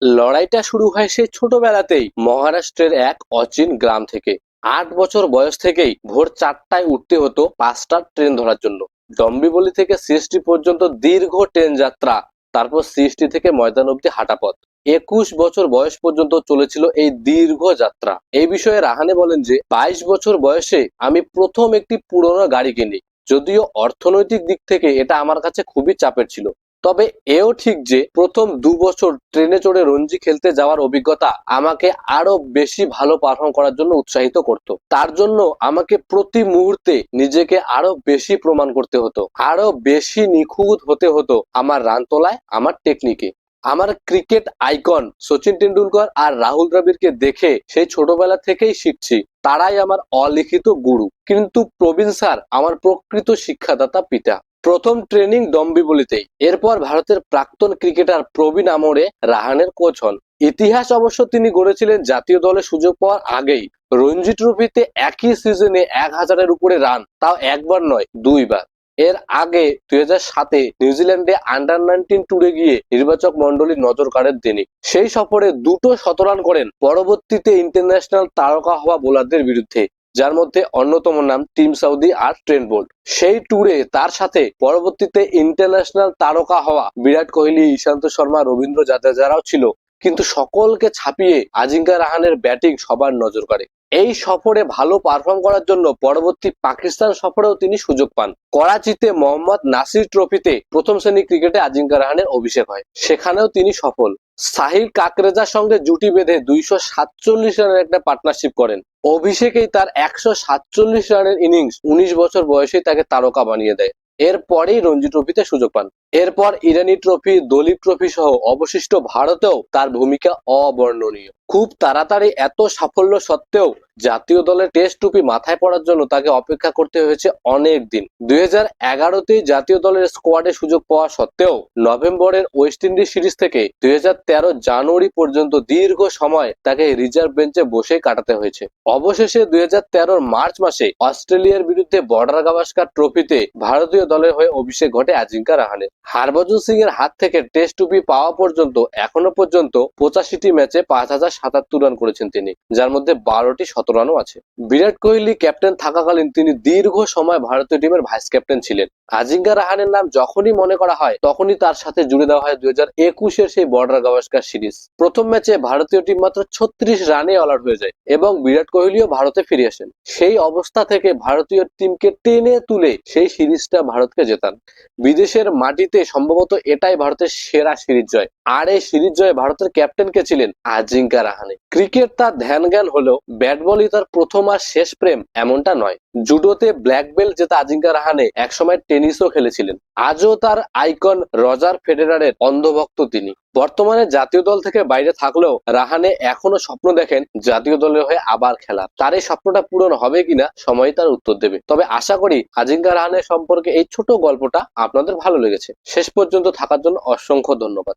লড়াইটা শুরু হয় সেই ছোটবেলাতেই মহারাষ্ট্রের এক অচিন গ্রাম থেকে। 8 বছর বয়স থেকেই ভোর 4টায় উঠতে হতো 5টার ট্রেন ধরার জন্য। ডম্বিবলি থেকে সিএসটি পর্যন্ত দীর্ঘ ট্রেন যাত্রা, তারপর সিএসটি থেকে ময়দান অব্দি হাঁটা পথ। 21 বছর বয়স পর্যন্ত চলেছিল এই দীর্ঘ যাত্রা। এই বিষয়ে রাহানে বলেন যে 22 বছর বয়সে আমি প্রথম একটি পুরোনো গাড়ি কিনি। যদিও অর্থনৈতিক দিক থেকে এটা আমার কাছে খুবই চাপের ছিল, তবে এও ঠিক যে প্রথম 2 বছর ট্রেনে চড়ে রঞ্জি খেলতে যাওয়ার অভিজ্ঞতা আমাকে আরো বেশি ভালো পারফর্ম করার জন্য উৎসাহিত করত। তার জন্য আমাকে প্রতি মুহূর্তে নিজেকে আরো বেশি প্রমাণ করতে হতো, আরো বেশি নিখুঁত হতে হতো আমার রান তোলায়, আমার টেকনিকে। আমার ক্রিকেট আইকন সচিন টেন্ডুলকর আর রাহুল দ্রাবিড়কে দেখে সেই ছোটবেলা থেকেই শিখছি, তারাই আমার অলিখিত গুরু। কিন্তু প্রবীণ স্যার আমার প্রকৃত শিক্ষাদাতা পিতা। প্রথম ট্রেনিং ডম্বিবলিতেই। এরপর ভারতের প্রাক্তন ক্রিকেটার প্রবীণ আমরে রাহানের কোচ হন। ইতিহাস অবশ্য তিনি গড়েছিলেন জাতীয় দলে সুযোগ পাওয়ার আগেই। রঞ্জি ট্রফিতে একই সিজনে 1000-এর উপরে রান, তাও একবার নয়, 2বার। এর আগে 2007-এ নিউজিল্যান্ডে আন্ডার-19 ট্যুরে গিয়ে নির্বাচক মন্ডলীর নজর কাড়েন তিনি। সেই সফরে 2টো শতরান করেন পরবর্তীতে ইন্টারন্যাশনাল তারকা হওয়া বোলারদের বিরুদ্ধে, যার মধ্যে অন্যতম নাম টিম সাউদি আর ট্রেন্ট বোল্ট। সেই ট্যুরে তার সাথে পরবর্তীতে ইন্টারন্যাশনাল তারকা হওয়া বিরাট কোহলি, ইশান্ত শর্মা, রবীন্দ্র জাদেজারাও ছিল। কিন্তু সকলকে ছাপিয়ে আজিঙ্কা রাহানের ব্যাটিং সবার নজর কাড়ে। এই সফরে ভালো পারফর্ম করার জন্য পরবর্তী পাকিস্তান সফরেও তিনি সুযোগ পান। করাচিতে মোহাম্মদ নাসির ট্রফিতে প্রথম শ্রেণী ক্রিকেটে আজিঙ্কা রাহানের অভিষেক হয়, সেখানেও তিনি সফল। সাহিল কাকরেজার সঙ্গে জুটি বেঁধে 247 রানের একটা পার্টনারশিপ করেন। অভিষেকেই তার 147 রানের ইনিংস 19 বছর বয়সেই তাকে তারকা বানিয়ে দেয়। এরপরেই রঞ্জি ট্রফিতে সুযোগ পান। এরপর ইরানি ট্রফি, দলীপ ট্রফি সহ অবশিষ্ট ভারতেও তার ভূমিকা অবর্ণনীয়। খুব তাড়াতাড়ি এত সাফল্য সত্ত্বেও জাতীয় দলের টেস্ট টুপি মাথায় পড়ার জন্য তাকে অপেক্ষা করতে হয়েছে অনেক দিন। 2011-তেই জাতীয় দলের স্কোয়াডে সুযোগ পাওয়া সত্ত্বেও নভেম্বরের ওয়েস্ট ইন্ডিজ সিরিজ থেকে 2013 জানুয়ারি পর্যন্ত দীর্ঘ সময় তাকে রিজার্ভ বেঞ্চে বসে কাটাতে হয়েছে। অবশেষে 2013 মার্চ মাসে অস্ট্রেলিয়ার বিরুদ্ধে বর্ডার গাভাস্কার ট্রফিতে ভারতীয় দলের হয়ে অভিষেক ঘটে আজিঙ্কা রাহানের। হরভজন সিং এর হাত থেকে টেস্ট টুপি পাওয়া পর্যন্ত এখনো পর্যন্ত 85টি ম্যাচে 5077 রান করেছেন তিনি, যার মধ্যে 12টি শতরানও আছে। বিরাট কোহলি ক্যাপ্টেন থাকাকালীন তিনি দীর্ঘ সময় ভারতীয় টিমের ভাইস ক্যাপ্টেন ছিলেন। আজিঙ্কা রাহানের নাম যখনই মনে করা হয় তখনই তার সাথে জুড়ে দেওয়া হয় 2021-এর সেই বর্ডার গাভাস্কার সিরিজ। প্রথম ম্যাচে ভারতীয় টিম মাত্র 36 রানে অল আউট হয়ে যায় এবং বিরাট কোহলিও ভারতে ফিরে আসেন। সেই অবস্থা থেকে ভারতীয় টিমকে টেনে তুলে সেই সিরিজটা ভারতকে জেতান। বিদেশের মাটিতে সম্ভবত এটাই ভারতের সেরা সিরিজ জয়। আর এই সিরিজ জয়ে ভারতের ক্যাপ্টেন কে ছিলেন আজিঙ্কা রাহানে। ক্রিকেট তার ধ্যান জ্ঞান হলেও ব্যাট বলই তার প্রথম আর শেষ প্রেম এমনটা নয়। জুডোতে ব্ল্যাক বেল্ট জেতা আজিঙ্কা রাহানে একসময় টেনিসও খেলেছিলেন। আজও তার আইকন রজার ফেডারারের অন্ধভক্ত তিনি। বর্তমানে জাতীয় দল থেকে বাইরে থাকলেও রাহানে এখনো স্বপ্ন দেখেন জাতীয় দলের হয়ে আবার খেলা। তার এই স্বপ্নটা পূরণ হবে কিনা সময় তার উত্তর দেবে। তবে আশা করি আজিঙ্কা রাহানের সম্পর্কে এই ছোট গল্পটা আপনাদের ভালো লেগেছে। শেষ পর্যন্ত থাকার জন্য অসংখ্য ধন্যবাদ।